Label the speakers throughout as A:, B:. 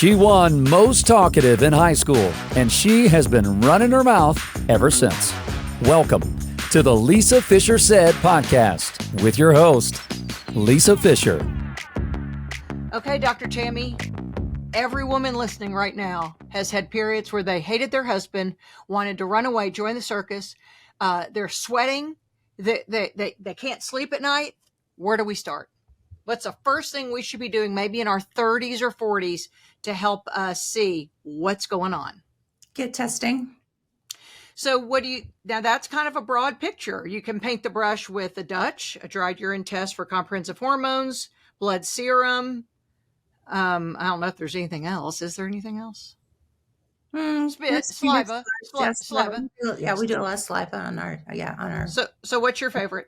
A: She won most talkative in high school, and she has been running her mouth ever since. Welcome to the Lisa Fischer Said podcast with your host, Lisa Fischer.
B: Okay, Dr. Tammy, every woman listening right now has had periods where they hated their husband, wanted to run away, join the circus. They're sweating. They can't sleep at night. Where do we start? What's the first thing we should be doing, maybe in our 30s or 40s, to help us see what's going on?
C: Get testing.
B: So now that's kind of a broad picture. You can paint the brush with a Dutch, a dried urine test for comprehensive hormones, blood serum. I don't know if there's anything else. Is there anything else? Spit, saliva.
C: Yeah, we do a lot of saliva on our.
B: So what's your favorite?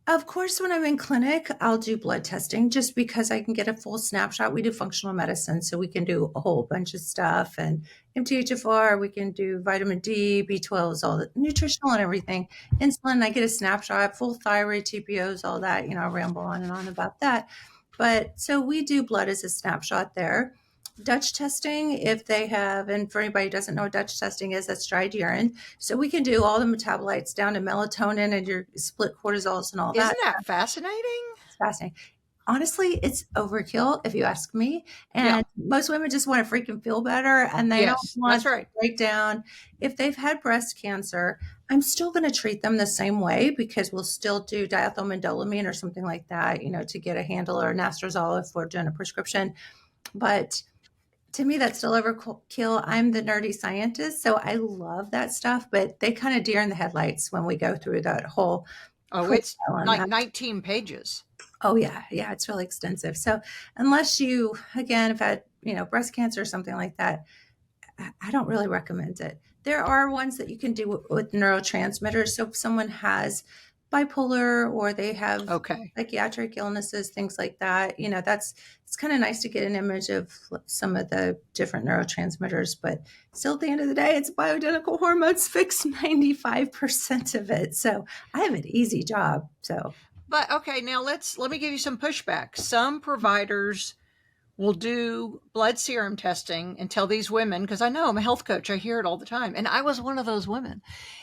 C: Of course, when I'm in clinic, I'll do blood testing just because I can get a full snapshot. We do functional medicine, so we can do a whole bunch of stuff. And MTHFR, we can do vitamin D, B12s, all the nutritional and everything. Insulin, I get a snapshot, full thyroid, TPOs, all that. I ramble on and on about that. But so we do blood as a snapshot there. Dutch testing, if they have, and for anybody who doesn't know what Dutch testing is, that's dried urine. So we can do all the metabolites down to melatonin and your split cortisols and all that.
B: Isn't that fascinating?
C: It's fascinating. Honestly, it's overkill if you ask me. And most women just want to freaking feel better, and they don't want to break down. If they've had breast cancer, I'm still going to treat them the same way because we'll still do diethylmendolamine or something like that, to get a handle, or anastrozole if we're doing a prescription. But to me, that's still overkill. I'm the nerdy scientist, so I love that stuff, but they kind of deer in the headlights when we go through that whole.
B: Oh, it's like 19 pages.
C: Oh, yeah. Yeah, it's really extensive. So unless you, again, have had, breast cancer or something like that, I don't really recommend it. There are ones that you can do with neurotransmitters. So if someone has bipolar or they have psychiatric illnesses, things like that, it's kind of nice to get an image of some of the different neurotransmitters, but still at the end of the day, it's bioidentical hormones fix 95% of it. So I have an easy job.
B: But okay, now let me give you some pushback. Some providers will do blood serum testing and tell these women, because I know I'm a health coach, I hear it all the time. And I was one of those women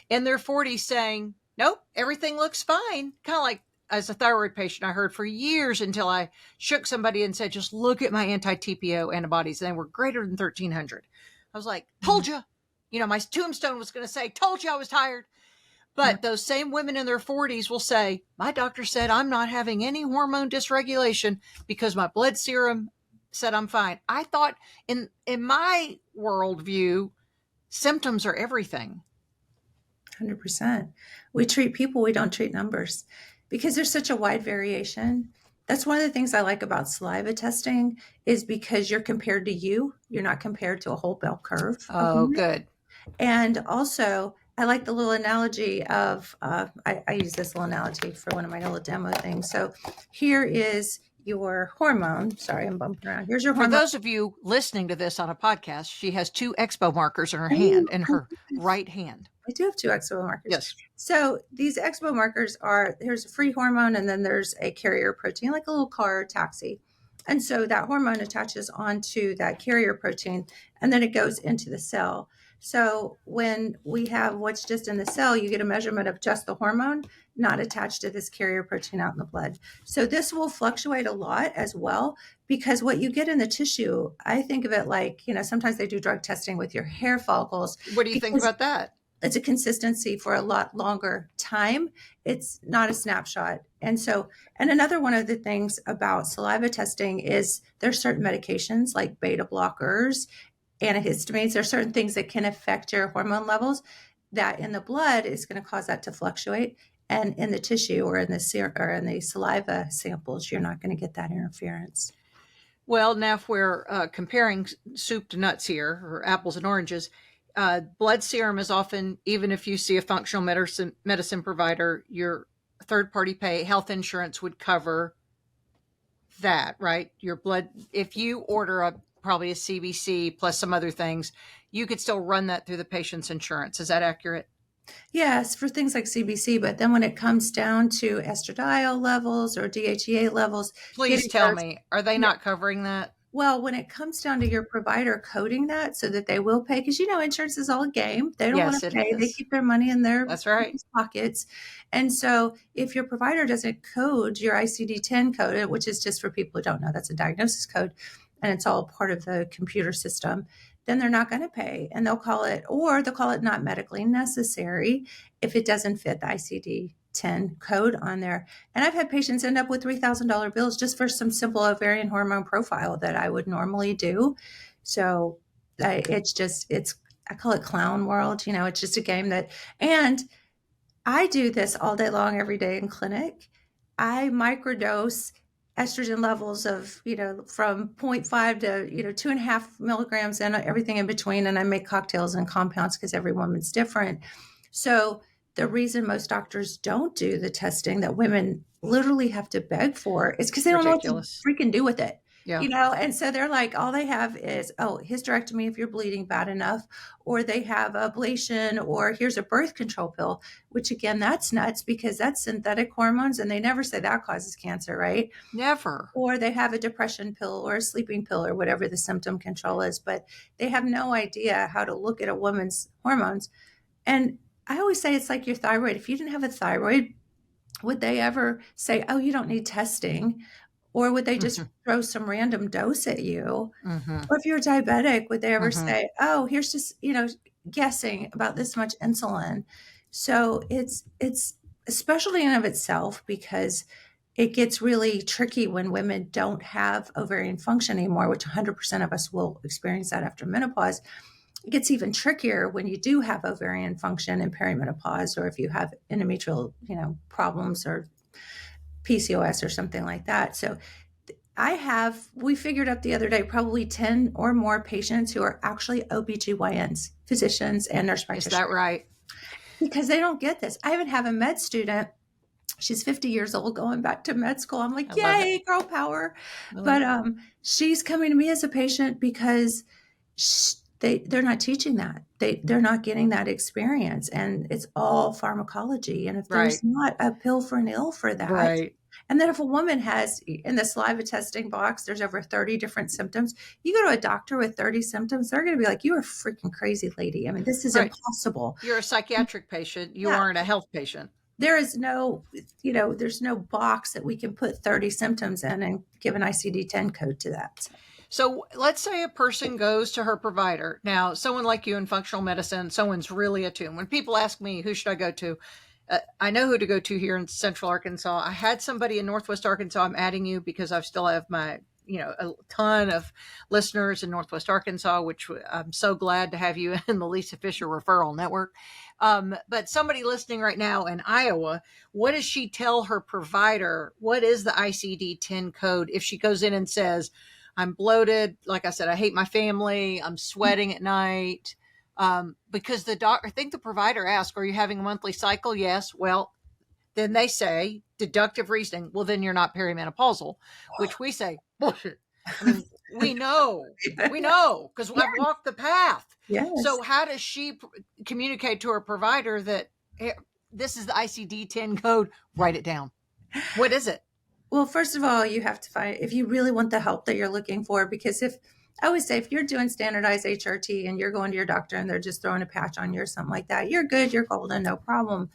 B: in their 40s saying, nope, everything looks fine. Kind of like as a thyroid patient, I heard for years until I shook somebody and said, just look at my anti-TPO antibodies. And they were greater than 1,300. I was like, told you. My tombstone was going to say, told you I was tired. But those same women in their 40s will say, my doctor said I'm not having any hormone dysregulation because my blood serum said I'm fine. I thought in my worldview, symptoms are everything.
C: 100%. We treat people, we don't treat numbers because there's such a wide variation. That's one of the things I like about saliva testing is because you're compared to you're not compared to a whole bell curve.
B: Oh, good.
C: And also, I like the little analogy of, I use this little analogy for one of my little demo things. So here is your hormone. Sorry, I'm bumping around. Here's your hormone.
B: For those of you listening to this on a podcast, she has 2 expo markers in her hand, in her right hand.
C: I do have 2 expo markers.
B: Yes.
C: So these expo markers there's a free hormone and then there's a carrier protein, like a little car or taxi. And so that hormone attaches onto that carrier protein and then it goes into the cell. So when we have what's just in the cell, you get a measurement of just the hormone, not attached to this carrier protein out in the blood. So this will fluctuate a lot as well, because what you get in the tissue, I think of it like, sometimes they do drug testing with your hair follicles.
B: What do you think about that?
C: It's a consistency for a lot longer time. It's not a snapshot. And another one of the things about saliva testing is there's certain medications like beta blockers, antihistamines. There are certain things that can affect your hormone levels that in the blood is going to cause that to fluctuate. And in the tissue or in the saliva samples, you're not going to get that interference.
B: Well, now if we're comparing soup to nuts here, or apples and oranges, blood serum is often, even if you see a functional medicine provider, your third-party pay health insurance would cover that, right? Your blood, if you order probably a CBC plus some other things, you could still run that through the patient's insurance. Is that accurate?
C: Yes, for things like CBC, but then when it comes down to estradiol levels or DHEA levels,
B: please tell me, are they not covering that?
C: Well, when it comes down to your provider coding that so that they will pay, because insurance is all a game. They don't want
B: Yes,
C: to
B: it
C: pay. They
B: is.
C: keep their money in their
B: That's right.
C: pockets. And so if your provider doesn't code your ICD-10 code, which is just for people who don't know, that's a diagnosis code, and it's all part of the computer system, then they're not going to pay. And they'll call it not medically necessary if it doesn't fit the ICD-10 code on there. And I've had patients end up with $3,000 bills just for some simple ovarian hormone profile that I would normally do. So I call it clown world. It's just a game and I do this all day long, every day in clinic. I microdose estrogen levels of, from 0.5 to, 2.5 milligrams and everything in between. And I make cocktails and compounds because every woman's different. So the reason most doctors don't do the testing that women literally have to beg for is because they don't know what to freaking do with it.
B: Yeah.
C: And so they're like, all they have is, hysterectomy if you're bleeding bad enough, or they have ablation, or here's a birth control pill, which again, that's nuts because that's synthetic hormones. And they never say that causes cancer, right?
B: Never.
C: Or they have a depression pill or a sleeping pill or whatever the symptom control is, but they have no idea how to look at a woman's hormones. And I always say it's like your thyroid. If you didn't have a thyroid, would they ever say, oh, you don't need testing? Or would they just throw some random dose at you? Or if you're diabetic, would they ever say, oh, here's just, guessing about this much insulin? So it's a specialty in of itself because it gets really tricky when women don't have ovarian function anymore, which 100% of us will experience that after menopause. It gets even trickier when you do have ovarian function in perimenopause, or if you have endometrial, problems or PCOS or something like that. So we figured out the other day, probably 10 or more patients who are actually OBGYNs, physicians and nurse practitioners.
B: Is that right?
C: Because they don't get this. I even have a med student. She's 50 years old going back to med school. I'm like, yay, girl power. But she's coming to me as a patient because they're not teaching that. They're not getting that experience. And it's all pharmacology. And if there's not a pill for an ill for that, and then if a woman has in the saliva testing box, there's over 30 different symptoms. You go to a doctor with 30 symptoms, they're going to be like, you are a freaking crazy lady. I mean, this is impossible.
B: You're a psychiatric patient. You aren't a health patient.
C: There is no, there's no box that we can put 30 symptoms in and give an ICD-10 code to that.
B: So let's say a person goes to her provider. Now, someone like you in functional medicine, someone's really attuned. When people ask me, who should I go to? I know who to go to here in Central Arkansas. I had somebody in Northwest Arkansas. I'm adding you because I still have my, a ton of listeners in Northwest Arkansas, which I'm so glad to have you in the Lisa Fischer Referral Network. But somebody listening right now in Iowa, what does she tell her provider? What is the ICD-10 code if she goes in and says, I'm bloated, like I said, I hate my family, I'm sweating at night? Because I think the provider asks, are you having a monthly cycle? Yes. Well, then they say deductive reasoning. Well, then you're not perimenopausal, which we say bullshit. I mean, we know because I've walked the path.
C: Yes.
B: So how does she communicate to her provider that this is the ICD-10 code? Write it down. What is it?
C: Well, first of all, you have to find, if you really want the help that you're looking for, because I always say, if you're doing standardized HRT and you're going to your doctor and they're just throwing a patch on you or something like that, you're good, you're golden, no problem.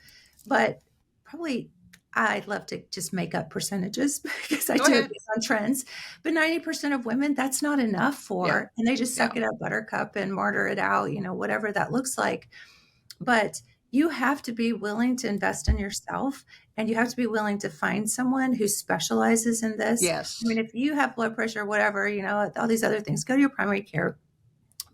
C: But probably I'd love to just make up percentages because I do it based on trends. But 90% of women, that's not enough for, and they just suck it up, buttercup, and martyr it out, whatever that looks like. But you have to be willing to invest in yourself, and you have to be willing to find someone who specializes in this.
B: Yes.
C: I mean, if you have blood pressure, whatever, all these other things, go to your primary care.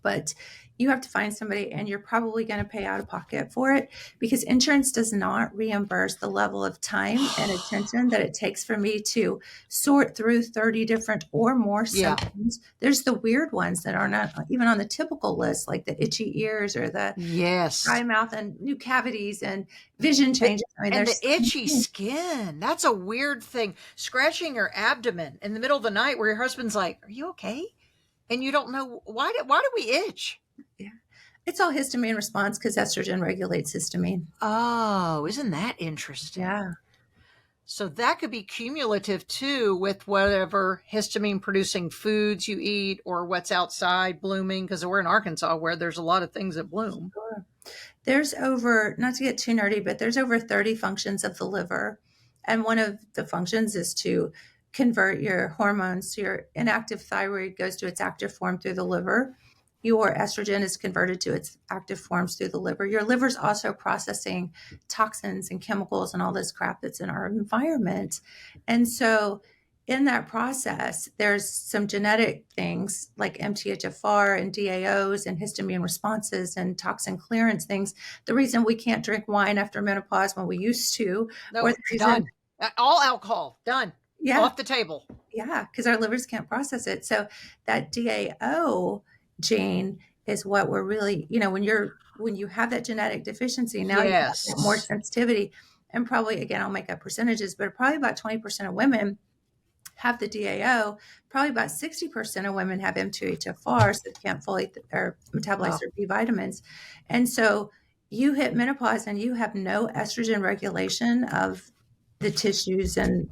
C: But you have to find somebody, and you're probably going to pay out of pocket for it because insurance does not reimburse the level of time and attention that it takes for me to sort through 30 different or more symptoms. There's the weird ones that are not even on the typical list, like the itchy ears or the dry mouth and new cavities and vision changes.
B: And the itchy skin. That's a weird thing. Scratching your abdomen in the middle of the night where your husband's like, are you okay? And you don't know why do we itch?
C: Yeah. It's all histamine response because estrogen regulates histamine.
B: Oh, isn't that interesting?
C: Yeah.
B: So that could be cumulative too with whatever histamine producing foods you eat or what's outside blooming, because we're in Arkansas where there's a lot of things that bloom.
C: Sure. There's over, not to get too nerdy, but there's over 30 functions of the liver. And one of the functions is to convert your hormones. Your inactive thyroid goes to its active form through the liver. Your estrogen is converted to its active forms through the liver. Your liver's also processing toxins and chemicals and all this crap that's in our environment. And so in that process, there's some genetic things like MTHFR and DAOs and histamine responses and toxin clearance things. The reason we can't drink wine after menopause when we used to,
B: No,
C: or the reason,
B: done. All alcohol, done.
C: yeah,
B: Off the table.
C: yeah, because our livers can't process it. So that DAO gene is what we're really, when you have that genetic deficiency, now you have
B: Yes.
C: more sensitivity. And probably, again, I'll make up percentages, but probably about 20% of women have the DAO. Probably about 60% of women have M2HFR, so they can't fully or metabolize their B vitamins. And so you hit menopause and you have no estrogen regulation of the tissues and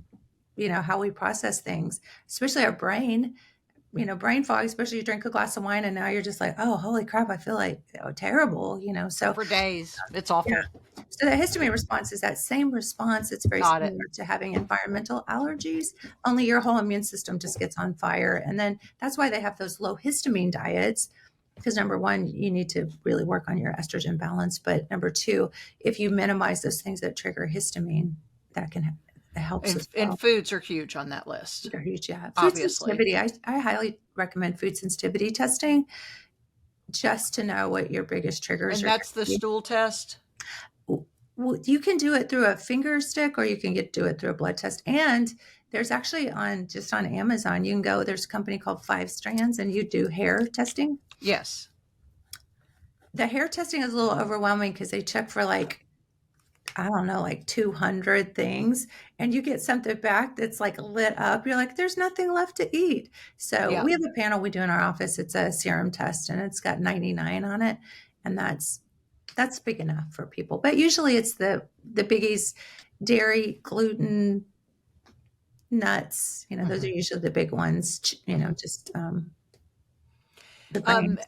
C: how we process things, especially our brain. Brain fog, especially you drink a glass of wine and now you're just like, oh, holy crap, I feel like terrible, so
B: For days. It's awful.
C: yeah. So the histamine response is that same response. It's very
B: Got it.
C: similar to having environmental allergies, only your whole immune system just gets on fire. And then that's why they have those low histamine diets, because number one, you need to really work on your estrogen balance. But number two, if you minimize those things that trigger histamine, that helps as well.
B: And foods are huge on that list.
C: They're huge, yeah. Food
B: Obviously.
C: sensitivity, I highly recommend food sensitivity testing just to know what your biggest triggers
B: And
C: are.
B: that's the stool test?
C: Well, you can do it through a finger stick or you can do it through a blood test. And there's actually on Amazon, you can go, there's a company called 5 Strands and you do hair testing.
B: Yes.
C: The hair testing is a little overwhelming because they check for like 200 things and you get something back that's like lit up. You're like, there's nothing left to eat. So
B: Yeah.
C: we have a panel we do in our office. It's a serum test and it's got 99 on it. And that's big enough for people. But usually it's the biggies, dairy, gluten, nuts, those are usually the big ones, just the grains.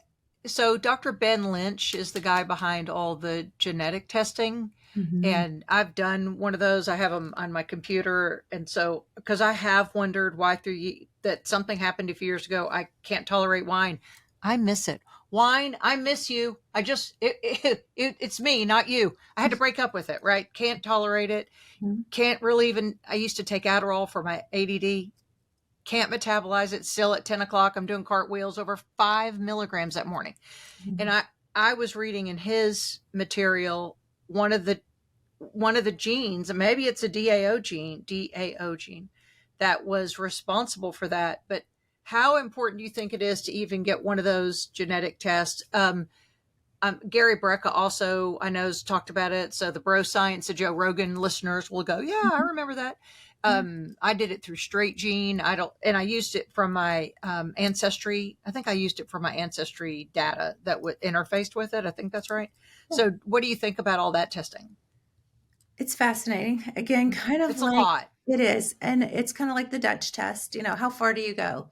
B: So Dr. Ben Lynch is the guy behind all the genetic testing.
C: Mhm.
B: And I've done one of those. I have them on my computer. And so, because I have wondered why that something happened a few years ago. I can't tolerate wine. I miss it. Wine, I miss you. It's me, not you. I had to break up with it, right? Can't tolerate it.
C: Mhm.
B: Can't really even, I used to take Adderall for my ADD. Can't metabolize it. Still at 10 o'clock, I'm doing cartwheels over 5 milligrams that morning.
C: Mhm.
B: And I was reading in his material, one of the genes, maybe it's a DAO gene that was responsible for that. But how important do you think it is to even get one of those genetic tests? Gary Brecka also, I know, has talked about it. So the Bro Science, the Joe Rogan listeners will go, yeah, I remember that. I did it through Straight Gene. I used it from my ancestry. I think I used it for my ancestry data that interfaced with it. I think that's right. Yeah. So what do you think about all that testing?
C: It's fascinating. Again, kind of
B: it's
C: like
B: a lot.
C: It is. And it's kind of like the Dutch test, how far do you go?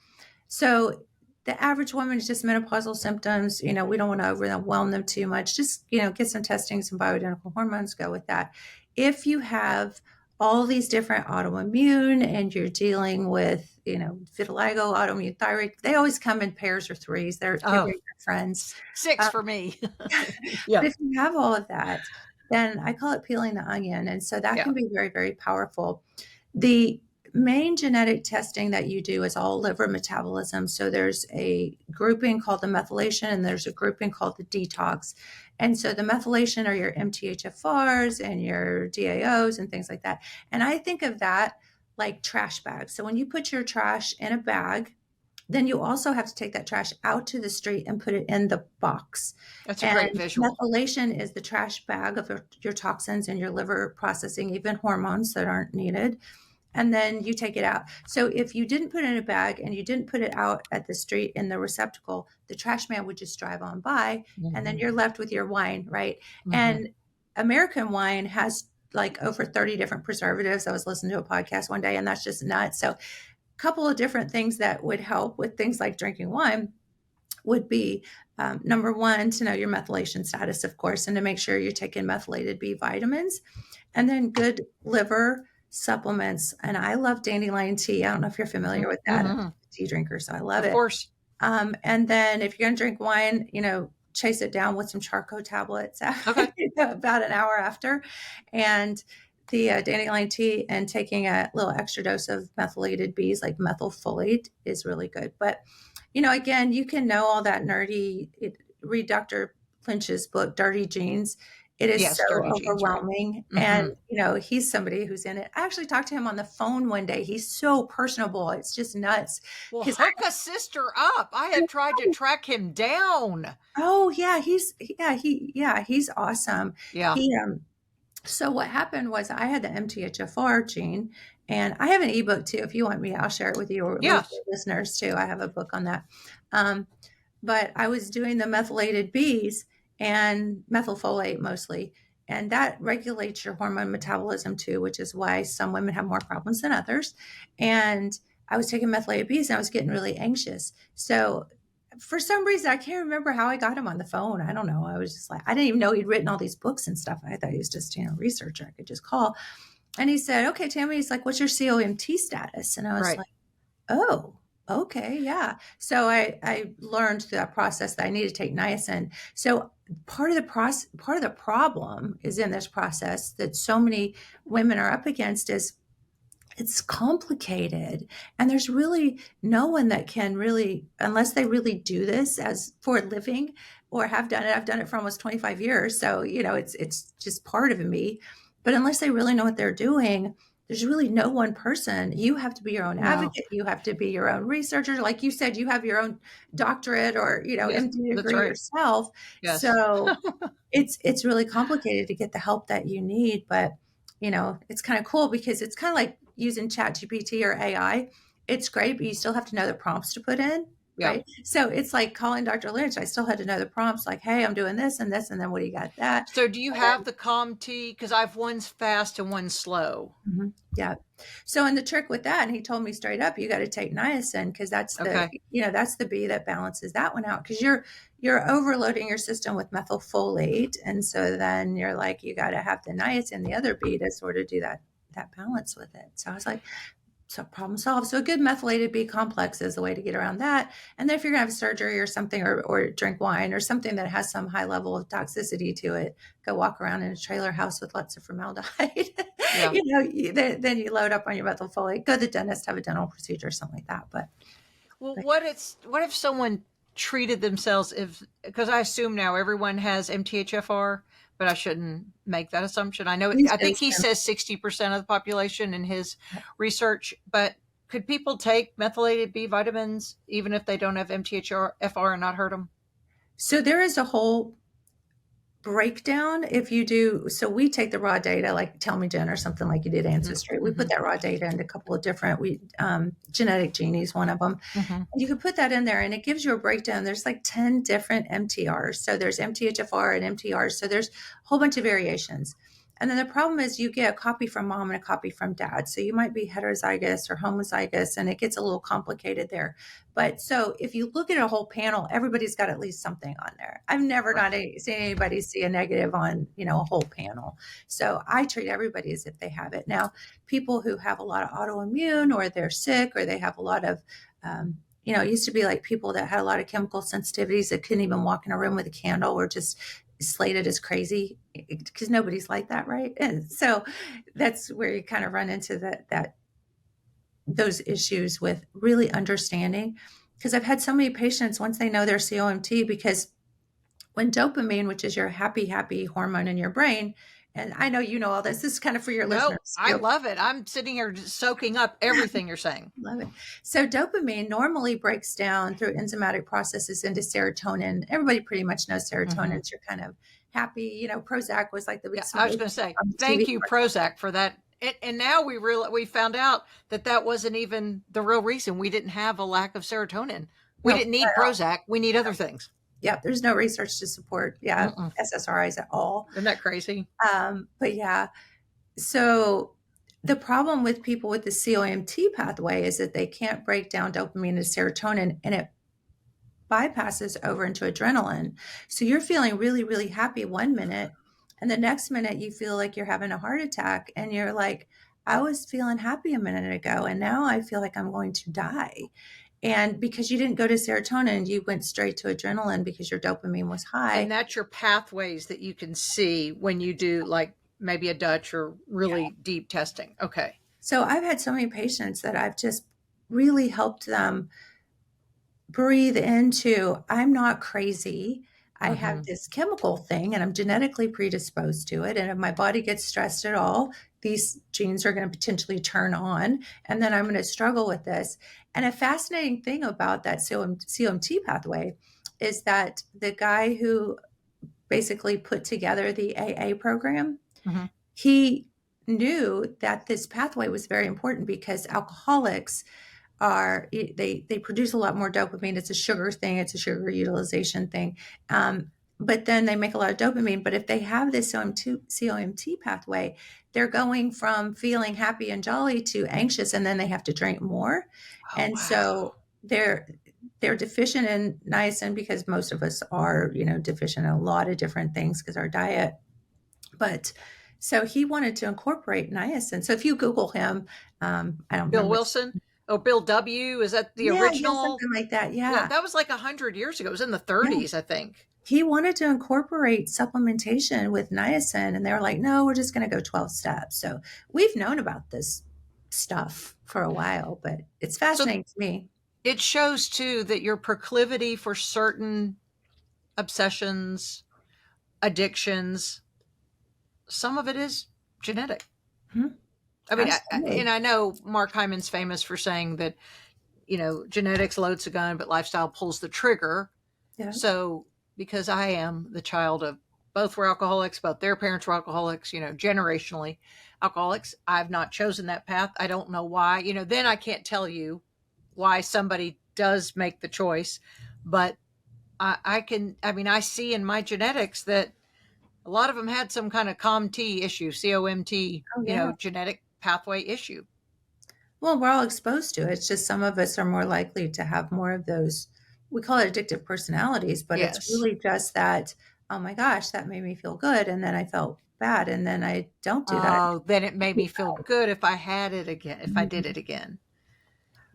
C: So the average woman is just menopausal symptoms. We don't want to overwhelm them too much. Just, get some testing, some bioidentical hormones, go with that. If you have all these different autoimmune and you're dealing with, vitiligo, autoimmune thyroid, they always come in pairs or threes. They're great friends.
B: 6 for me.
C: Yeah. But if you have all of that, then I call it peeling the onion. And so that can be very, very powerful. The main genetic testing that you do is all liver metabolism. So there's a grouping called the methylation and there's a grouping called the detox. And so the methylation are your MTHFRs and your DAOs and things like that. And I think of that like trash bags. So when you put your trash in a bag, then you also have to take that trash out to the street and put it in the box.
B: That's a great visual.
C: Methylation is the trash bag of your toxins and your liver processing, even hormones that aren't needed. And then you take it out. So if you didn't put it in a bag and you didn't put it out at the street in the receptacle, the trash man would just drive on by and then you're left with your wine, right? Mm-hmm. And American wine has like over 30 different preservatives. I was listening to a podcast one day, and that's just nuts. So a couple of different things that would help with things like drinking wine would be number one, to know your methylation status, of course, and to make sure you're taking methylated B vitamins, and then good liver supplements. And I love dandelion tea. I don't know if you're familiar with that. I'm a tea drinker, so I love it.
B: Of course.
C: And then if you're going to drink wine, chase it down with some charcoal tablets about an hour after. And the dandelion tea and taking a little extra dose of methylated Bs like methylfolate is really good. But, again, you can know all that nerdy. Read Dr. Lynch's book, Dirty Genes. It is so overwhelming. Genes, right? And, he's somebody who's in it. I actually talked to him on the phone one day. He's so personable. It's just nuts.
B: Well, hook a sister up. I have tried to track him down.
C: Oh, yeah. He's awesome.
B: Yeah.
C: So what happened was I had the MTHFR gene, and I have an ebook too. If you want me, I'll share it with you or with your listeners too. I have a book on that. But I was doing the methylated Bs and methylfolate mostly, and that regulates your hormone metabolism too, which is why some women have more problems than others. And I was taking methylated Bs, and I was getting really anxious. So for some reason, I can't remember how I got him on the phone. I don't know. I was just like, I didn't even know he'd written all these books and stuff. I thought he was just, a researcher I could just call. And he said, okay, Tammy, he's like, what's your COMT status? And I was like, oh, okay, yeah. So I learned through that process that I need to take niacin. So part of the problem is in this process that so many women are up against is it's complicated, and there's really no one that can really, unless they really do this as for a living or have done it. I've done it for almost 25 years. So, it's just part of me, but unless they really know what they're doing, there's really no one person. You have to be your own advocate. You have to be your own researcher. Like you said, you have your own doctorate or, MD degree yourself.
B: Yes.
C: So it's really complicated to get the help that you need, but it's kind of cool because it's kind of like using ChatGPT or AI. It's great, but you still have to know the prompts to put in.
B: Yeah.
C: Right. So it's like calling Dr. Lynch. I still had to know the prompts like, hey, I'm doing this and this. And then what do you got that?
B: So do you have the COMT? Because I've one's fast and one's slow.
C: Mm-hmm. Yeah. So and the trick with that, and he told me straight up, you got to take niacin because that's the, that's the B that balances that one out because you're overloading your system with methylfolate. And so then you're like, you got to have the niacin, the other B to sort of do that balance with it. So I was like, so problem solved. So a good methylated B complex is the way to get around that. And then if you're going to have surgery or something, or drink wine or something that has some high level of toxicity to it, go walk around in a trailer house with lots of formaldehyde.
B: Yeah.
C: Then you load up on your methylfolate, go to the dentist, have a dental procedure, something like that. But
B: what if someone treated themselves because I assume now everyone has MTHFR, but I shouldn't make that assumption. I know, I think he says 60% of the population in his research, but could people take methylated B vitamins even if they don't have MTHFR and not hurt them?
C: So there is a whole breakdown if you do. So we take the raw data like Telmigen or something like you did Ancestry. We put that raw data into a couple of different, Genetic Genie's one of them. And you can put that in there and it gives you a breakdown. There's like 10 different MTRs. So there's MTHFR and MTRs. So there's a whole bunch of variations. And then the problem is you get a copy from mom and a copy from dad. So you might be heterozygous or homozygous, and it gets a little complicated there. So if you look at a whole panel, everybody's got at least something on there. I've never seen anybody see a negative on, a whole panel. So I treat everybody as if they have it. Now, people who have a lot of autoimmune or they're sick or they have a lot of, it used to be like people that had a lot of chemical sensitivities that couldn't even walk in a room with a candle or just slated as crazy because nobody's like that, right? And so that's where you kind of run into those issues with really understanding. Because I've had so many patients once they know their COMT, because when dopamine, which is your happy hormone in your brain, and I know you know all this. This is kind of for your listeners.
B: I love it. I'm sitting here just soaking up everything you're saying.
C: Love it. So dopamine normally breaks down through enzymatic processes into serotonin. Everybody pretty much knows serotonin. You're kind of happy. Prozac was like the big.
B: I was going to say, thank you, Prozac, for that. And now we found out that wasn't even the real reason. We didn't have a lack of serotonin. We didn't need Prozac. We need other things.
C: Yeah, there's no research to support SSRIs at all.
B: Isn't that crazy?
C: But yeah, So the problem with people with the COMT pathway is that they can't break down dopamine to serotonin, and it bypasses over into adrenaline. So you're feeling really, really happy one minute, and the next minute you feel like you're having a heart attack, and you're like, I was feeling happy a minute ago, and now I feel like I'm going to die. And because you didn't go to serotonin, you went straight to adrenaline because your dopamine was high.
B: And that's your pathways that you can see when you do like maybe a Dutch or really deep testing. Okay.
C: So I've had so many patients that I've just really helped them breathe into, I'm not crazy. I have this chemical thing and I'm genetically predisposed to it. And if my body gets stressed at all, these genes are going to potentially turn on, and then I'm going to struggle with this. And a fascinating thing about that COMT pathway is that the guy who basically put together the AA program,
B: Mhm.
C: he knew that this pathway was very important because alcoholics they produce a lot more dopamine. It's a sugar thing. It's a sugar utilization thing. But then they make a lot of dopamine. But if they have this COMT pathway, they're going from feeling happy and jolly to anxious, and then they have to drink more.
B: Oh,
C: And
B: wow.
C: so they're deficient in niacin, because most of us are, deficient in a lot of different things because our diet. But so he wanted to incorporate niacin. So if you Google him, I don't
B: Bill
C: remember.
B: Wilson or Bill W. Is that the
C: Yeah,
B: original?
C: something like that.
B: Yeah,
C: Yeah.
B: that was like 100 years ago. It was in the
C: Yeah.
B: 30s, I think.
C: He wanted to incorporate supplementation with niacin, and they were like, no, we're just going to go 12 steps. So we've known about this stuff for a while, but it's fascinating to me.
B: It shows too that your proclivity for certain obsessions, addictions, some of it is genetic.
C: Hmm.
B: I mean,
C: Absolutely.
B: I know Mark Hyman's famous for saying that, genetics loads the gun, but lifestyle pulls the trigger.
C: Yeah.
B: So, because I am the child of both were alcoholics, both their parents were alcoholics, generationally alcoholics, I've not chosen that path. I don't know why. Then I can't tell you why somebody does make the choice, but I see in my genetics that a lot of them had some kind of COMT issue, COMT,
C: Oh, yeah.
B: genetic pathway issue.
C: Well, we're all exposed to it. It's just some of us are more likely to have more of those. We call it addictive personalities, but it's
B: Yes.
C: really just that, oh my gosh, that made me feel good. And then I felt bad. And then I don't do that.
B: Oh, then it made me feel good if I had it again, if I did it again.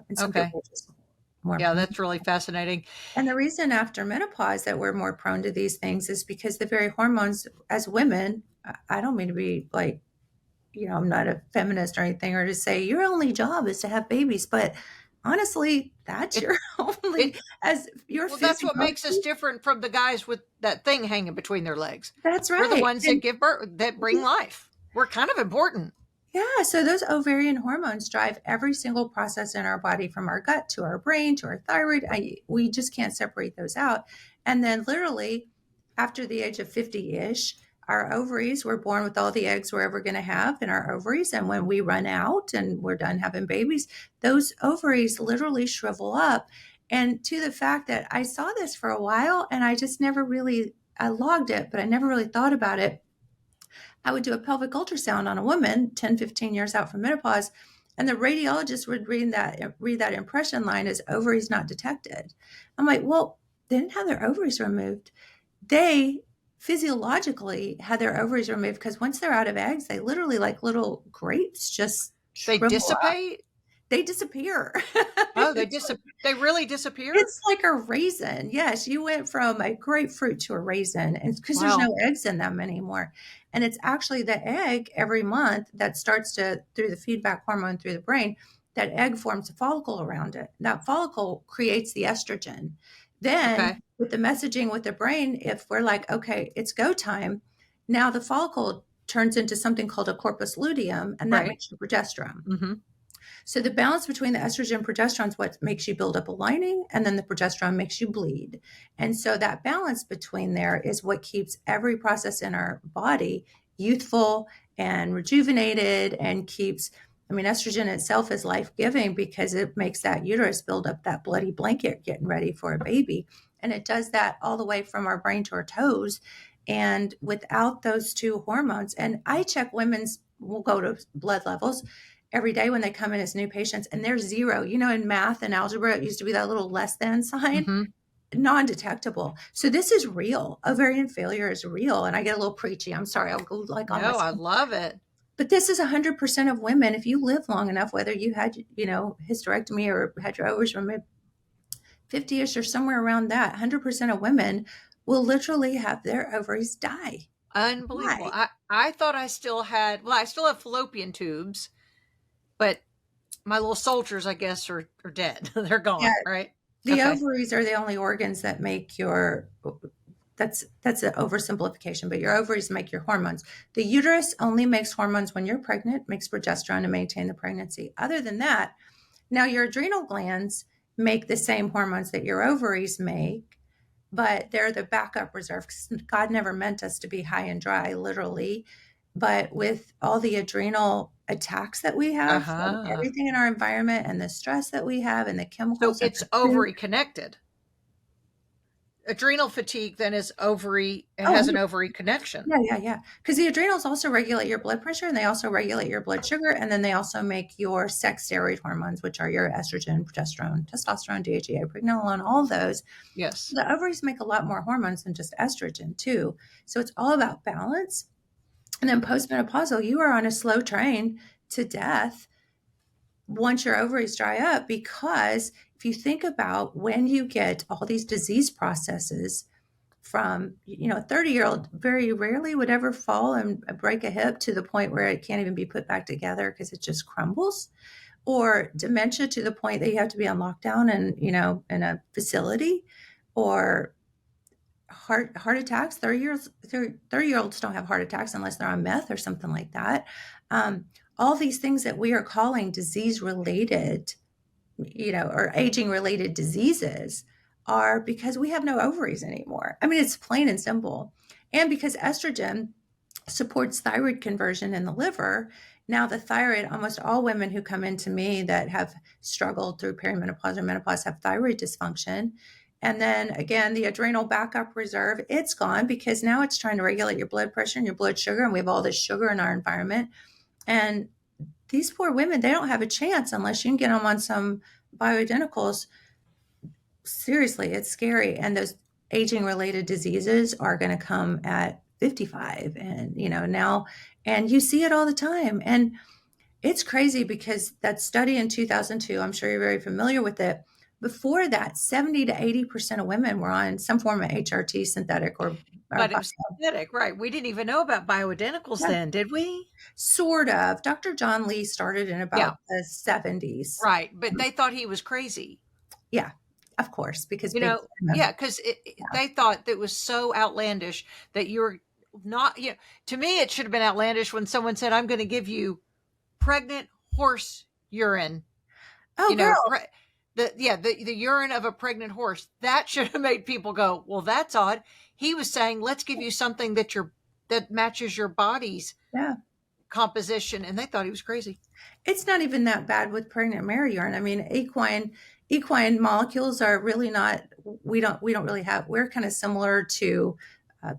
C: And some
B: Okay.
C: people just more.
B: Yeah, that's really fascinating.
C: And the reason after menopause that we're more prone to these things is because the very hormones as women, I don't mean to be like, I'm not a feminist or anything, or to say your only job is to have babies, but honestly, that's
B: It,
C: your only,
B: it,
C: as your
B: well, that's what makes us
C: physiology.
B: different from the guys with that thing hanging between their legs.
C: That's
B: We're the
C: right.
B: ones that give birth, that bring life. We're kind of important.
C: Yeah, so those ovarian hormones drive every single process in our body, from our gut to our brain to our thyroid. We just can't separate those out. And then literally after the age of 50-ish, our ovaries, we're born with all the eggs we're ever going to have in our ovaries. And when we run out and we're done having babies, those ovaries literally shrivel up. And to the fact that I saw this for a while and I just never really, I logged it, but I never really thought about it. I would do a pelvic ultrasound on a woman 10, 15 years out from menopause, and the radiologist would read that impression line as ovaries not detected. I'm like, well, they didn't have their ovaries removed. They physiologically had their ovaries removed because once they're out of eggs, they literally, like little grapes, just
B: They
C: shrivel up.
B: dissipate.
C: They disappear.
B: Oh, they really disappear.
C: It's like a raisin. Yes, you went from a grapefruit to a raisin, and because there's
B: Wow.
C: no eggs in them anymore. And it's actually the egg every month that starts to, through the feedback hormone through the brain, that egg forms a follicle around it. That follicle creates the estrogen. Then
B: Okay.
C: with the messaging with the brain, if we're like, okay, it's go time, now the follicle turns into something called a corpus luteum, and that
B: Right.
C: makes your progesterone.
B: Mm-hmm.
C: So the balance between the estrogen and progesterone is what makes you build up a lining, and then the progesterone makes you bleed. And so that balance between there is what keeps every process in our body youthful and rejuvenated, and keeps, estrogen itself is life-giving because it makes that uterus build up that bloody blanket getting ready for a baby. And it does that all the way from our brain to our toes. And without those two hormones, and I check women's we'll go to blood levels every day when they come in as new patients, and they're zero. In math and algebra, it used to be that little less than sign, non-detectable. So this is real. Ovarian failure is real. And I get a little preachy. I'm sorry. I'll go like on
B: No, I
C: myself.
B: love it.
C: But this is 100% of women. If you live long enough, whether you had, hysterectomy or had your ovaries removed, 50-ish or somewhere around that, 100% of women will literally have their ovaries die.
B: Unbelievable.
C: Why?
B: I thought I still had, I still have fallopian tubes, but my little soldiers, I guess, are dead. They're gone,
C: Yeah.
B: right?
C: The
B: Okay.
C: ovaries are the only organs that make that's an oversimplification, but your ovaries make your hormones. The uterus only makes hormones when you're pregnant, makes progesterone to maintain the pregnancy. Other than that, now your adrenal glands make the same hormones that your ovaries make, but they're the backup reserve, because God never meant us to be high and dry, literally. But with all the adrenal attacks that we have from everything in our environment and the stress that we have and the
B: So
C: chemicals,
B: it's ovary connected. Adrenal fatigue then is ovary, it has an ovary connection.
C: Yeah. Because the adrenals also regulate your blood pressure, and they also regulate your blood sugar, and then they also make your sex steroid hormones, which are your estrogen, progesterone, testosterone, DHEA, pregnenolone, all those.
B: Yes.
C: The ovaries make a lot more hormones than just estrogen too. So it's all about balance. And then postmenopausal, you are on a slow train to death once your ovaries dry up, because if you think about when you get all these disease processes from, a 30-year-old very rarely would ever fall and break a hip to the point where it can't even be put back together because it just crumbles, or dementia to the point that you have to be on lockdown and, in a facility, or heart attacks. 30-year-olds don't have heart attacks unless they're on meth or something like that. All these things that we are calling disease related, or aging related diseases are because we have no ovaries anymore. I mean, it's plain and simple. And because estrogen supports thyroid conversion in the liver. Now the thyroid, almost all women who come into me that have struggled through perimenopause or menopause have thyroid dysfunction. And then again, the adrenal backup reserve, it's gone because now it's trying to regulate your blood pressure and your blood sugar. And we have all this sugar in our environment. And these poor women, they don't have a chance unless you can get them on some bioidenticals. Seriously, it's scary. And those aging related diseases are going to come at 55 and, now, and you see it all the time. And it's crazy because that study in 2002, I'm sure you're very familiar with it. Before that, 70 to 80% of women were on some form of HRT, synthetic or
B: But it was synthetic, right? We didn't even know about bioidenticals then, did we?
C: Sort of. Dr. John Lee started in about the 70s.
B: Right. But they thought he was crazy.
C: Yeah, of course, because
B: because they thought that was so outlandish that you're not, to me, it should have been outlandish when someone said, I'm going to give you pregnant horse urine.
C: Oh, girl.
B: The urine of a pregnant horse. That should have made people go, well, that's odd. He was saying, let's give you something that matches your body's composition. And they thought he was crazy.
C: It's not even that bad with pregnant mare urine. I mean, equine molecules are really not, we don't really have, we're kind of similar to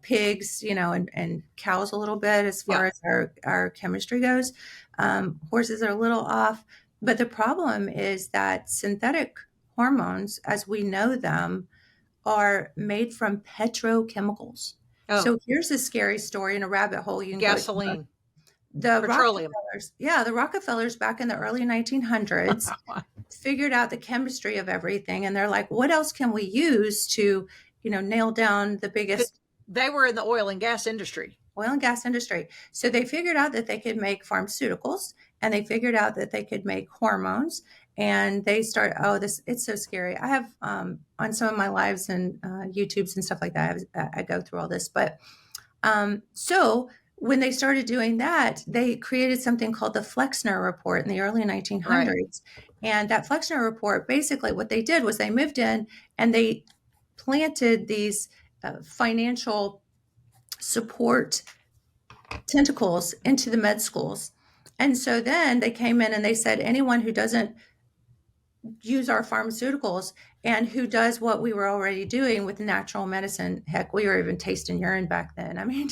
C: pigs, and cows a little bit as far as our chemistry goes. Horses are a little off. But the problem is that synthetic hormones, as we know them, are made from petrochemicals. Oh. So here's a scary story in a rabbit hole. You can
B: gasoline.
C: The Rockefellers back in the early 1900s figured out the chemistry of everything. And they're like, what else can we use to, nail down the biggest?
B: They were in the oil and gas industry.
C: So they figured out that they could make pharmaceuticals, and they figured out that they could make hormones, and they start, it's so scary. I have on some of my lives and YouTubes and stuff like that, I go through all this. But so when they started doing that, they created something called the Flexner Report in the early 1900s. Right. And that Flexner Report, basically what they did was they moved in and they planted these financial support tentacles into the med schools. And so then they came in and they said, anyone who doesn't use our pharmaceuticals and who does what we were already doing with natural medicine. Heck, we were even tasting urine back then. I mean,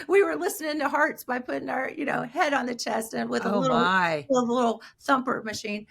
C: we were listening to hearts by putting our, head on the chest and with
B: Oh my.
C: a little thumper machine.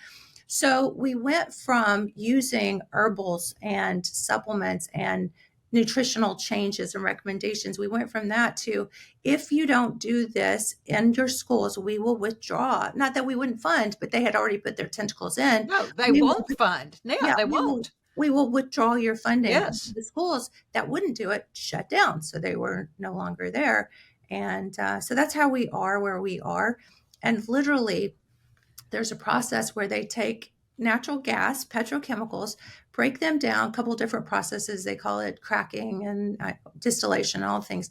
C: So we went from using herbals and supplements and nutritional changes and recommendations. We went from that to, if you don't do this in your schools, we will withdraw. Not that we wouldn't fund, but they had already put their tentacles in.
B: No, they won't fund. Yeah, they won't.
C: We will withdraw your funding.
B: Yes.
C: The schools that wouldn't do it shut down. So they were no longer there. And so that's how we are where we are. And literally, there's a process where they take natural gas, petrochemicals, break them down, a couple different processes. They call it cracking and distillation, all things.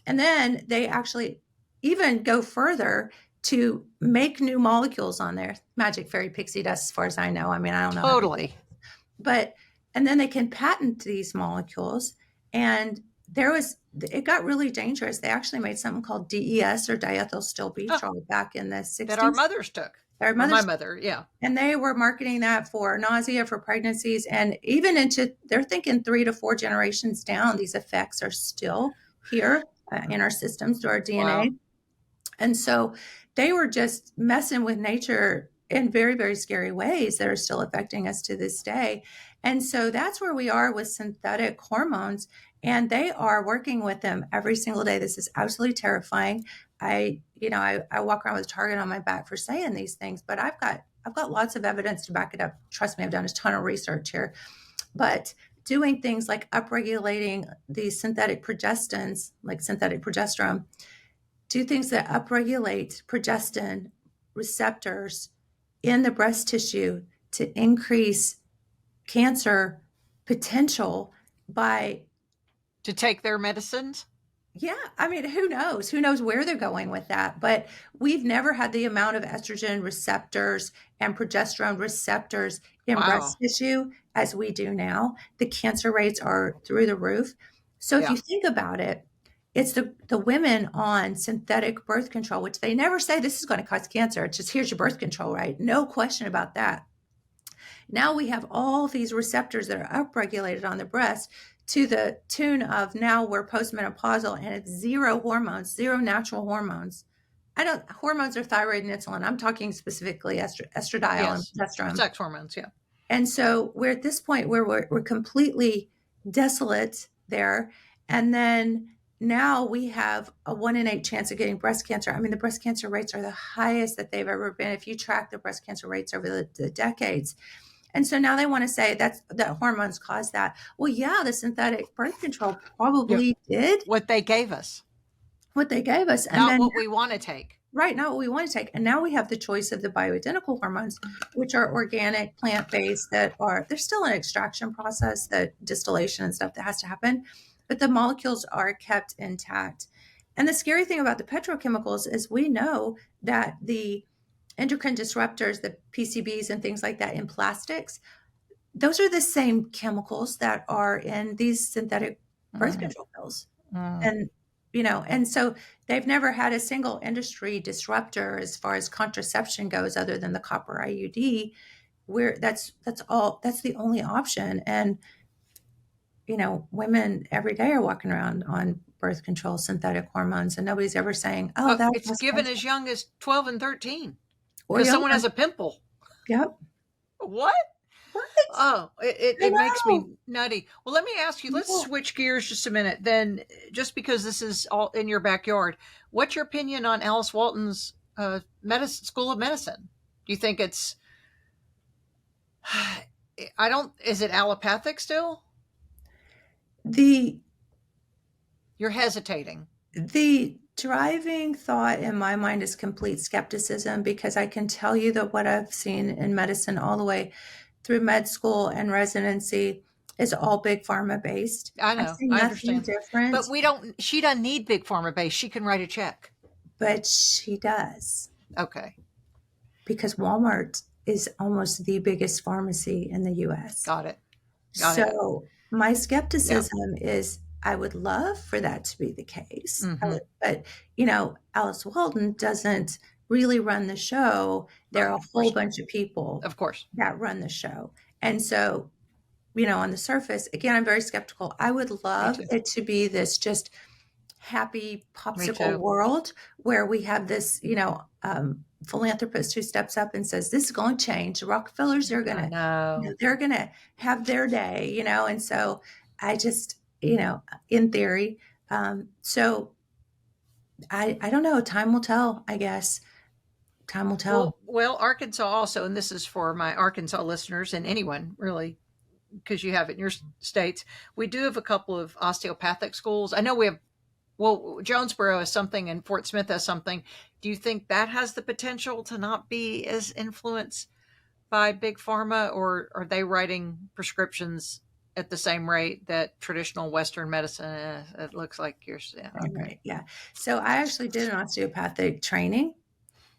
C: And then they actually even go further to make new molecules on there. Magic fairy pixie dust, as far as I know. I mean, I don't know.
B: Totally.
C: And then they can patent these molecules. And it got really dangerous. They actually made something called DES, or diethylstilbetrol, back in the 60s.
B: That our mothers took. My mother, yeah.
C: And they were marketing that for nausea, for pregnancies, and even they're thinking 3 to 4 generations down, these effects are still here in our systems through our DNA. Wow. And so they were just messing with nature in very, very scary ways that are still affecting us to this day. And so that's where we are with synthetic hormones, and they are working with them every single day. This is absolutely terrifying. I walk around with a target on my back for saying these things, but I've got lots of evidence to back it up. Trust me, I've done a ton of research here. But doing things like upregulating these synthetic progestins, like synthetic progesterone, do things that upregulate progestin receptors in the breast tissue to increase cancer potential
B: to take their medicines.
C: Yeah. I mean, who knows where they're going with that, but we've never had the amount of estrogen receptors and progesterone receptors in breast tissue as we do now. The cancer rates are through the roof. So if you think about it, it's the women on synthetic birth control, which they never say this is going to cause cancer. It's just, here's your birth control, right? No question about that. Now we have all these receptors that are upregulated on the breast to the tune of, now we're postmenopausal and it's zero hormones, zero natural hormones. Hormones are thyroid and insulin. I'm talking specifically estradiol and progesterone.
B: Sex hormones, yeah.
C: And so we're at this point where we're completely desolate there. And then now we have a 1 in 8 chance of getting breast cancer. I mean, the breast cancer rates are the highest that they've ever been if you track the breast cancer rates over the decades. And so now they want to say that hormones cause that. Well, yeah, the synthetic birth control probably did.
B: What they gave us.
C: And
B: not then, what we want to take.
C: Right, not what we want to take. And now we have the choice of the bioidentical hormones, which are organic, plant-based, there's still an extraction process, the distillation and stuff that has to happen, but the molecules are kept intact. And the scary thing about the petrochemicals is we know that the endocrine disruptors, the PCBs and things like that in plastics, those are the same chemicals that are in these synthetic birth control pills. And so they've never had a single industry disruptor as far as contraception goes, other than the copper IUD, where that's the only option. And, women every day are walking around on birth control, synthetic hormones, and nobody's ever saying,
B: it's given as young as 12 and 13. Or someone has a pimple.
C: Yep.
B: What? Oh, it makes me nutty. Well, let me ask you, let's switch gears just a minute. Then, just because this is all in your backyard, what's your opinion on Alice Walton's School of Medicine? Do you think it's, is it allopathic still? You're hesitating.
C: The driving thought in my mind is complete skepticism, because I can tell you that what I've seen in medicine all the way through med school and residency is all big pharma based.
B: I know. I understand.
C: Different.
B: But she doesn't need big pharma based. She can write a check.
C: But she does.
B: Okay.
C: Because Walmart is almost the biggest pharmacy in the US.
B: Got it.
C: My skepticism is, I would love for that to be the case.
B: Mm-hmm.
C: But, Alice Walton doesn't really run the show. There are a whole bunch of people
B: Of course.
C: that run the show. And so, on the surface, again, I'm very skeptical. I would love
B: too.
C: it to be this just happy
B: Me
C: popsicle
B: too.
C: world where we have this, philanthropist who steps up and says, this is going to change. The Rockefellers are going to, they're going to have their day, and so I just, in theory, so I don't know. Time will tell, I guess. Time will tell.
B: Well, Arkansas also, and this is for my Arkansas listeners and anyone really, because you have it in your states, we do have a couple of osteopathic schools. I know we have, Jonesboro has something and Fort Smith has something. Do you think that has the potential to not be as influenced by big pharma, or are they writing prescriptions at the same rate that traditional Western medicine? It looks like you're saying.
C: Right. Yeah. So I actually did an osteopathic training,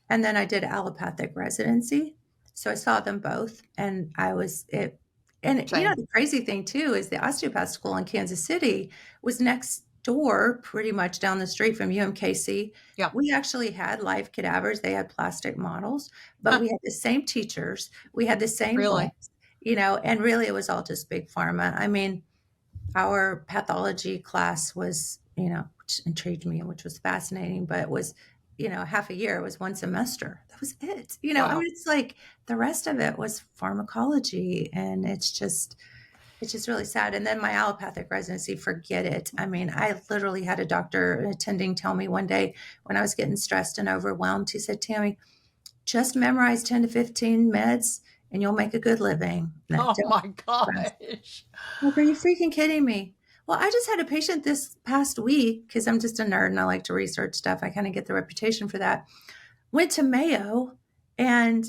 C: and then I did allopathic residency. So I saw them both, and I was it. And the crazy thing too is the osteopath school in Kansas City was next door, pretty much down the street from UMKC.
B: Yeah.
C: We actually had live cadavers. They had plastic models, but we had the same teachers. We had the same books, and really it was all just big pharma. I mean, our pathology class was, which intrigued me and which was fascinating, but it was, half a year. It was one semester. That was it.
B: Wow.
C: I mean, it's like the rest of it was pharmacology, and it's just really sad. And then my allopathic residency, forget it. I mean, I literally had a doctor attending tell me one day when I was getting stressed and overwhelmed, he said, Tammy, just memorize 10 to 15 meds and you'll make a good living.
B: Oh my gosh.
C: Like, are you freaking kidding me? Well, I just had a patient this past week, because I'm just a nerd and I like to research stuff. I kind of get the reputation for that. Went to Mayo and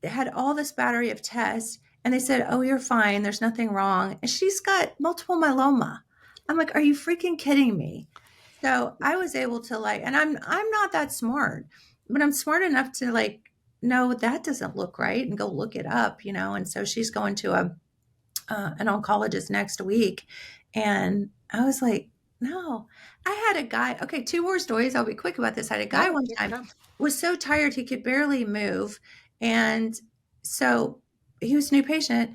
C: had all this battery of tests. And they said, oh, you're fine. There's nothing wrong. And she's got multiple myeloma. I'm like, are you freaking kidding me? So I was able to and I'm not that smart, but I'm smart enough to no, that doesn't look right, and go look it up, And so she's going to an oncologist next week. And I was like, no. I had a guy, okay, 2 more stories. I'll be quick about this. I had a guy one time was so tired he could barely move. And so he was a new patient,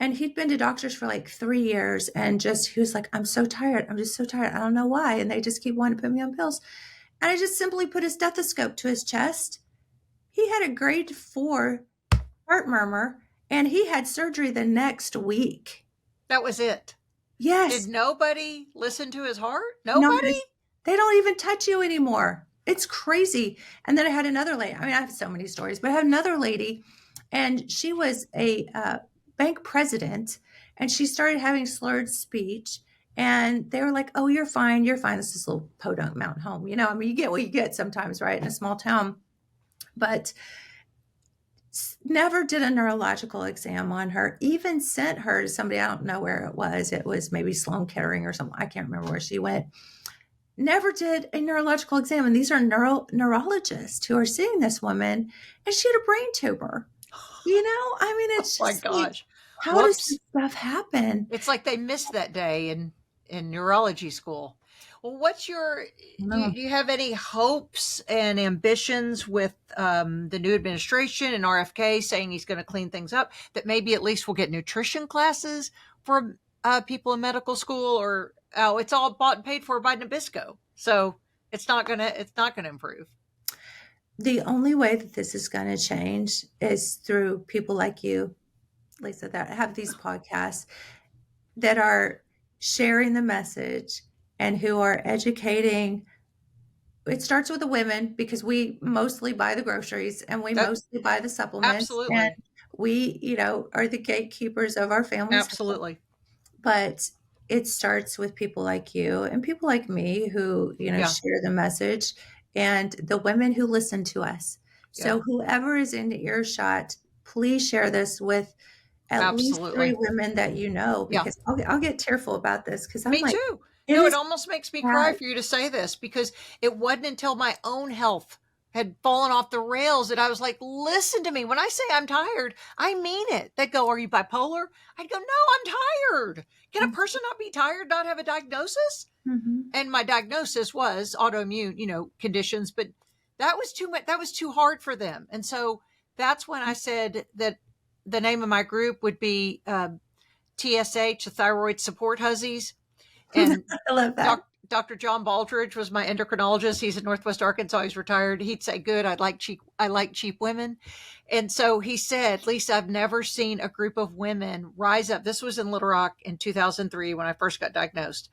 C: and he'd been to doctors for 3 years, and he was like, I'm so tired. I'm just so tired. I don't know why. And they just keep wanting to put me on pills. And I just simply put a stethoscope to his chest. He had a grade 4 heart murmur, and he had surgery the next week.
B: That was it.
C: Yes.
B: Did nobody listen to his heart? Nobody?
C: No, they don't even touch you anymore. It's crazy. And then I had another lady. I mean, I have so many stories, but I had another lady, and she was a bank president, and she started having slurred speech. And they were like, oh, you're fine. You're fine. This is a little podunk mountain home. I mean, you get what you get sometimes, right? In a small town. But never did a neurological exam on her, even sent her to somebody. I don't know where it was. It was maybe Sloan Kettering or something. I can't remember where she went. Never did a neurological exam. And these are neurologists who are seeing this woman, and she had a brain tumor. I mean, it's just,
B: oh my gosh.
C: How does this stuff happen?
B: It's like they missed that day in neurology school. Well, what's do you have any hopes and ambitions with the new administration and RFK saying he's going to clean things up, that maybe at least we'll get nutrition classes for people in medical school? Or it's all bought and paid for by Nabisco, so it's not gonna improve.
C: The only way that this is going to change is through people like you, Lisa, that have these podcasts, that are sharing the message and who are educating. It starts with the women, because we mostly buy the groceries and we mostly buy the supplements.
B: Absolutely.
C: And we, are the gatekeepers of our families.
B: Absolutely.
C: But it starts with people like you and people like me who, share the message, and the women who listen to us. So whoever is in earshot, please share this with at least 3 women that because I'll get tearful about this, because I'm
B: me too. It almost makes me cry for you to say this, because it wasn't until my own health had fallen off the rails that I was like, listen to me. When I say I'm tired, I mean it. They'd go, are you bipolar? I'd go, no, I'm tired. Can a person not be tired, not have a diagnosis? Mm-hmm. And my diagnosis was autoimmune, conditions, but That was too much. That was too hard for them. And so that's when I said that the name of my group would be TSH, the Thyroid Support Hussies. And
C: I love that.
B: Dr. John Baldridge was my endocrinologist. He's in Northwest Arkansas. He's retired. He'd say, "Good. I like cheap women." And so he said, "Lisa, I've never seen a group of women rise up." This was in Little Rock in 2003 when I first got diagnosed.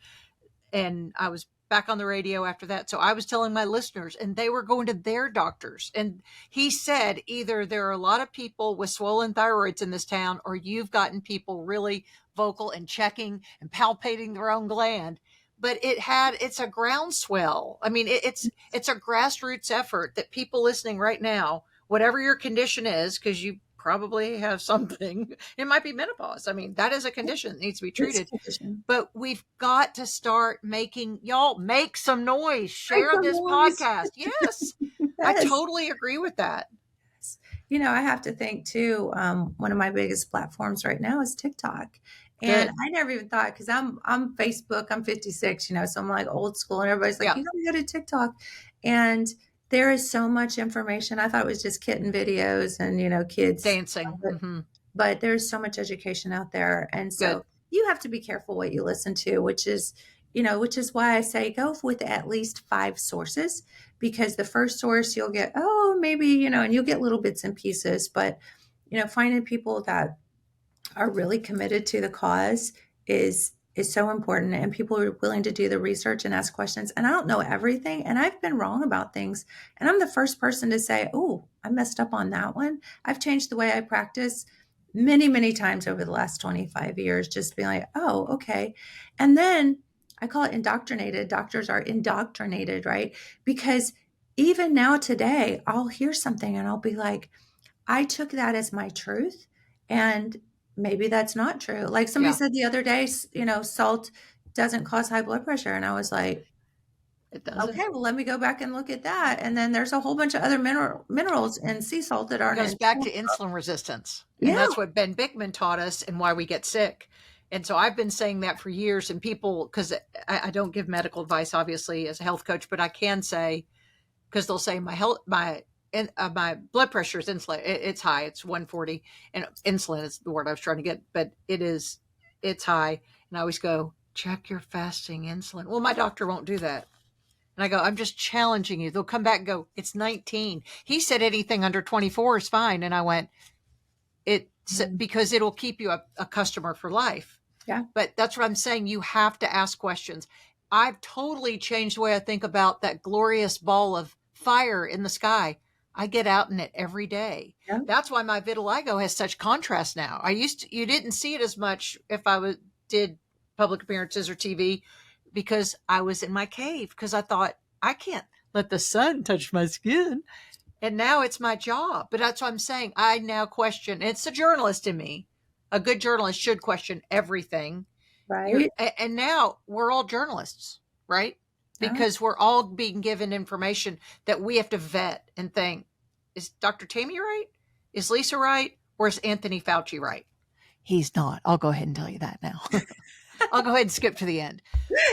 B: And I was back on the radio after that. So I was telling my listeners, and they were going to their doctors. And he said, either there are a lot of people with swollen thyroids in this town, or you've gotten people really vocal and checking and palpating their own gland. But it's a groundswell. I mean, it's a grassroots effort that people listening right now, whatever your condition is, because you probably have something, it might be menopause. I mean, that is a condition that needs to be treated. But we've got to start y'all make some noise, share this podcast. Yes, I totally agree with that.
C: You know, I have to think too, one of my biggest platforms right now is TikTok. And I never even thought, because I'm Facebook, I'm 56, you know, so I'm like old school, and everybody's like, you gotta go to TikTok. And there is so much information. I thought it was just kitten videos and, you know, kids
B: dancing.
C: But there's so much education out there. And so you have to be careful what you listen to, which is why I say go with at least 5 sources, because the first source you'll get, maybe, you know, and you'll get little bits and pieces, but, you know, finding people that are really committed to the cause is so important, and people are willing to do the research and ask questions. And I don't know everything, and I've been wrong about things, and I'm the first person to say, oh, I messed up on that one. I've changed the way I practice many, many times over the last 25 years, just being like, oh, okay. And then I call it indoctrinated. Doctors are indoctrinated, right? Because even now today, I'll hear something and I'll be like, I took that as my truth, and maybe that's not true. Like somebody said the other day, you know, salt doesn't cause high blood pressure. And I was like,
B: it doesn't.
C: Okay, well, let me go back and look at that. And then there's a whole bunch of other minerals in sea salt that aren't.
B: It goes back to insulin resistance. And that's what Ben Bickman taught us and why we get sick. And so I've been saying that for years, and people, because I don't give medical advice, obviously, as a health coach, but I can say, because they'll say my blood pressure is insulin. It's high. It's 140, and insulin is the word I was trying to get, but it's high. And I always go, check your fasting insulin. Well, my doctor won't do that. And I go, I'm just challenging you. They'll come back and go, it's 19. He said anything under 24 is fine. And I went, because it'll keep you a customer for life.
C: Yeah.
B: But that's what I'm saying. You have to ask questions. I've totally changed the way I think about that glorious ball of fire in the sky. I get out in it every day. Yeah. That's why my vitiligo has such contrast now. You didn't see it as much if I did public appearances or TV, because I was in my cave, because I thought, I can't let the sun touch my skin. And now it's my job. But that's what I'm saying. I now question. It's a journalist in me. A good journalist should question everything.
C: Right.
B: And now we're all journalists, right? Because we're all being given information that we have to vet and think, is Dr. Tammy right? Is Lisa right? Or is Anthony Fauci right? He's not. I'll go ahead and tell you that now. I'll go ahead and skip to the end.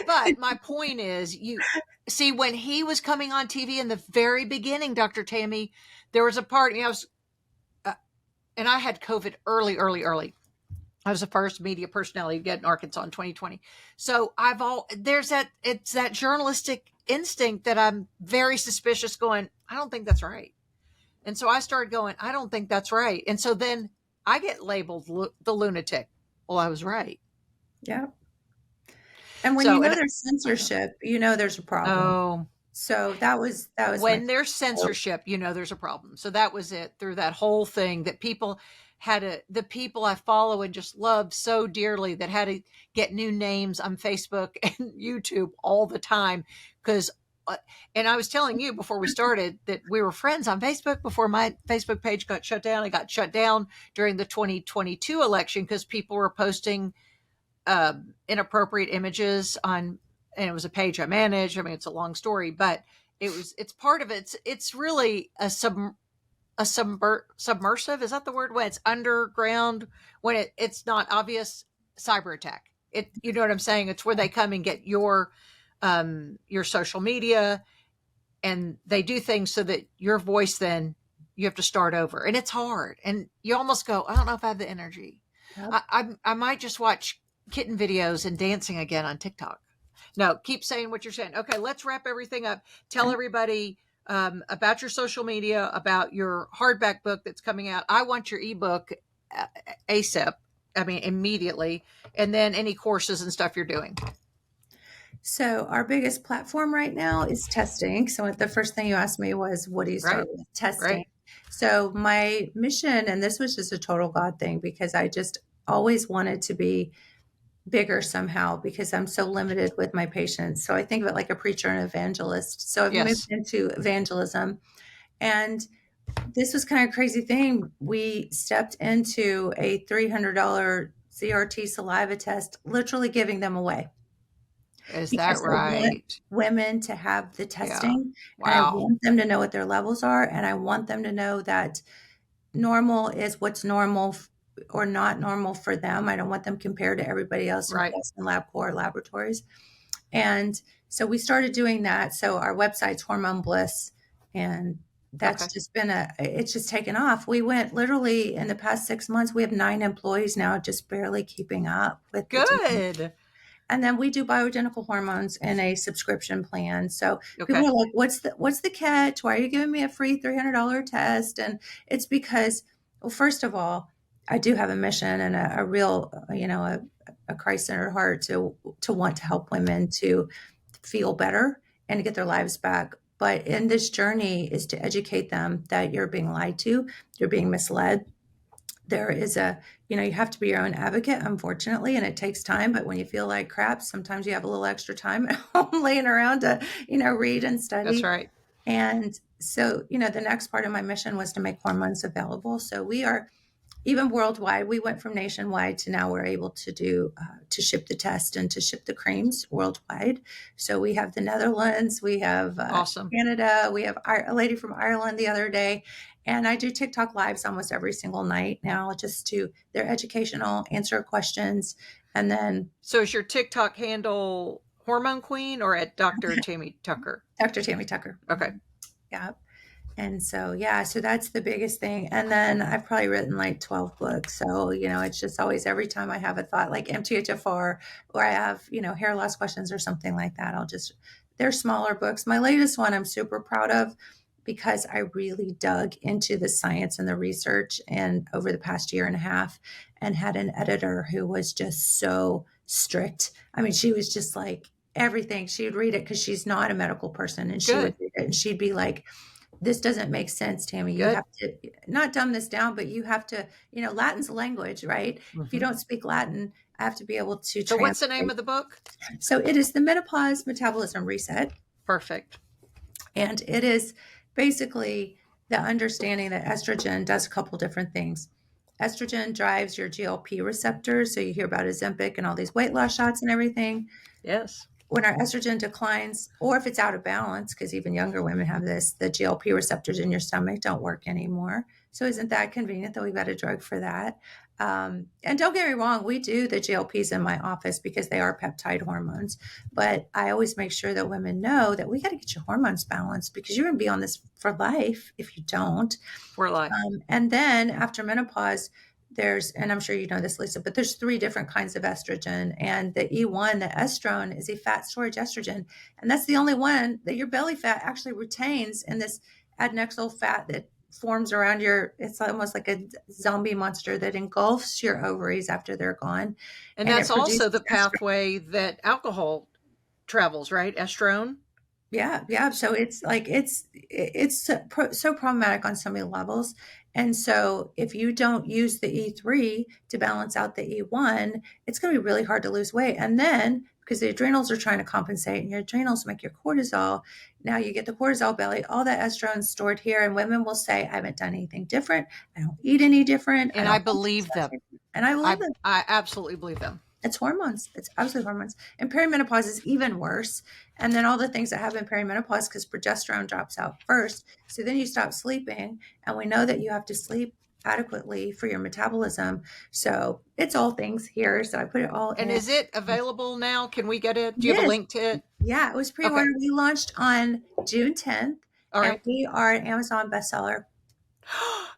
B: But my point is, you see, when he was coming on TV in the very beginning, Dr. Tammy, there was a part, and I had COVID early. I was the first media personality to get in Arkansas in 2020. So it's that journalistic instinct that I'm very suspicious, going, I don't think that's right. And so I started going, I don't think that's right. And so then I get labeled the lunatic. Well, I was right.
C: Yeah. And when there's censorship, there's a problem.
B: Oh.
C: So that was
B: when there's censorship, there's a problem. So that was it, through that whole thing, that people the people I follow and just love so dearly, that had to get new names on Facebook and YouTube all the time. Because, and I was telling you before we started that we were friends on Facebook before my Facebook page got shut down. It got shut down during the 2022 election because people were posting inappropriate images on, and it was a page I managed. I mean, it's a long story, but it's part of it. It's really a submersive. Is that the word? When it's underground, when it's not obvious, cyber attack. You know what I'm saying? It's where they come and get your social media. and they do things so that your voice, then you have to start over, and it's hard, and you almost go, I don't know if I have the energy.
C: Yep.
B: I might just watch kitten videos and dancing again on TikTok. No, keep saying what you're saying. Okay, let's wrap everything up. Tell everybody about your social media, about your hardback book that's coming out. I want your ebook ASAP. I mean, immediately. And then any courses and stuff you're doing.
C: So our biggest platform right now is testing. So the first thing you asked me was, what do you start with? Testing.
B: Right.
C: So my mission, and this was just a total God thing, because I just always wanted to be bigger somehow, because I'm so limited with my patients. So I think of it like a preacher and evangelist. So I've moved into evangelism, and this was kind of a crazy thing. We stepped into a $300 CRT saliva test, literally giving them away.
B: Is
C: Because
B: that
C: I want
B: right?
C: women to have the testing, and I
B: Wow.
C: want them to know what their levels are, and I want them to know that normal is what's normal or not normal for them. I don't want them compared to everybody else in
B: Right.
C: LabCorp laboratories. And so we started doing that. So our website's Hormone Bliss, and that's just been it's just taken off. We went literally in the past 6 months, we have 9 employees now, just barely keeping up with the demand.
B: Good.
C: And then we do bioidentical hormones in a subscription plan. So
B: Okay.
C: people are like, what's the catch? Why are you giving me a free $300 test? And it's because, well, first of all, I do have a mission and a real, a Christ-centered heart to want to help women to feel better and to get their lives back. But in this journey is to educate them that you're being lied to, you're being misled. There is you have to be your own advocate, unfortunately, and it takes time. But when you feel like crap, sometimes you have a little extra time at home laying around to, read and study.
B: That's right.
C: And so, the next part of my mission was to make hormones available. So we are, even worldwide, we went from nationwide to now we're able to do, to ship the test and to ship the creams worldwide. So we have the Netherlands, we have
B: Awesome.
C: Canada, we have a lady from Ireland the other day. And I do TikTok lives almost every single night now, they're educational, answer questions. And then.
B: So is your TikTok handle Hormone Queen or at Dr. Tammy Tucker?
C: Dr. Tammy Tucker.
B: Okay.
C: Yeah. And so, so that's the biggest thing. And then I've probably written like 12 books. So, it's just always, every time I have a thought like MTHFR, or I have, hair loss questions or something like that, they're smaller books. My latest one I'm super proud of, because I really dug into the science and the research and over the past year and a half, and had an editor who was just so strict. I mean, she was just like everything. She would read it because she's not a medical person, and she would read it and she'd be like, this doesn't make sense, Tammy. You have to not dumb this down, but you have to, Latin's a language, right? Mm-hmm. If you don't speak Latin, I have to be able to
B: So what's the name of the book?
C: So it is the Menopause Metabolism Reset.
B: Perfect.
C: And it is basically the understanding that estrogen does a couple different things. Estrogen drives your GLP receptors. So you hear about Ozempic and all these weight loss shots and everything.
B: Yes.
C: When our estrogen declines, or if it's out of balance, because even younger women have this, the GLP receptors in your stomach don't work anymore. So isn't that convenient that we've got a drug for that? And don't get me wrong, we do the GLPs in my office because they are peptide hormones. But I always make sure that women know that we got to get your hormones balanced, because you're going to be on this for life if you don't.
B: For life.
C: And then after menopause, and I'm sure you know this, Lisa, but there's 3 different kinds of estrogen. And the E1, the estrone, is a fat storage estrogen. And that's the only one that your belly fat actually retains in this adnexal fat that forms around it's almost like a zombie monster that engulfs your ovaries after they're gone.
B: And that's also the pathway that alcohol travels, right? Estrone.
C: Yeah. So it's like, it's so problematic on so many levels. And so if you don't use the E3 to balance out the E1, it's going to be really hard to lose weight. And then, because the adrenals are trying to compensate, and your adrenals make your cortisol, now you get the cortisol belly, all that estrogen stored here. And women will say, I haven't done anything different. I don't eat any different.
B: And I believe them.
C: And I believe them.
B: I absolutely believe them.
C: It's hormones. It's absolutely hormones. And perimenopause is even worse. And then all the things that happen in perimenopause, because progesterone drops out first. So then you stop sleeping. And we know that you have to sleep adequately for your metabolism. So it's all things here. So I put it all in.
B: And is it available now? Can we get it? Do you have a link to it?
C: Yeah, it was pre-ordered.
B: Okay.
C: We launched on June 10th.
B: All right.
C: And we are an Amazon bestseller.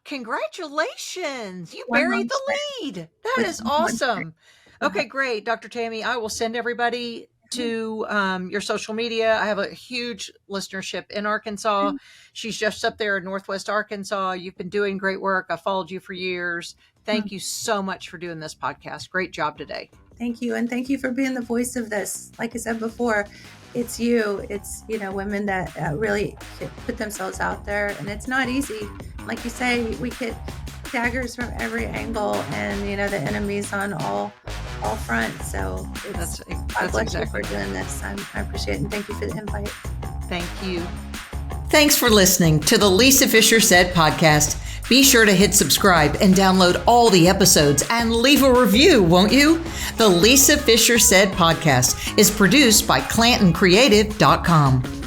B: Congratulations. You buried the lead. That is awesome. Okay, great. Dr. Tammy, I will send everybody to your social media. I have a huge listenership in Arkansas. She's just up there in Northwest Arkansas. You've been doing great work. I followed you for years. Thank you so much for doing this podcast. Great job today.
C: Thank you. And thank you for being the voice of this. Like I said before, it's you. It's, women that really put themselves out there. And it's not easy. Like you say, we get daggers from every angle and, the enemy's on all fronts. So
B: that's
C: exactly for doing this. I appreciate it. And thank you for the invite.
B: Thank you. Thanks for listening to the Lisa Fischer Said podcast. Be sure to hit subscribe and download all the episodes and leave a review, won't you? The Lisa Fischer Said podcast is produced by ClantonCreative.com.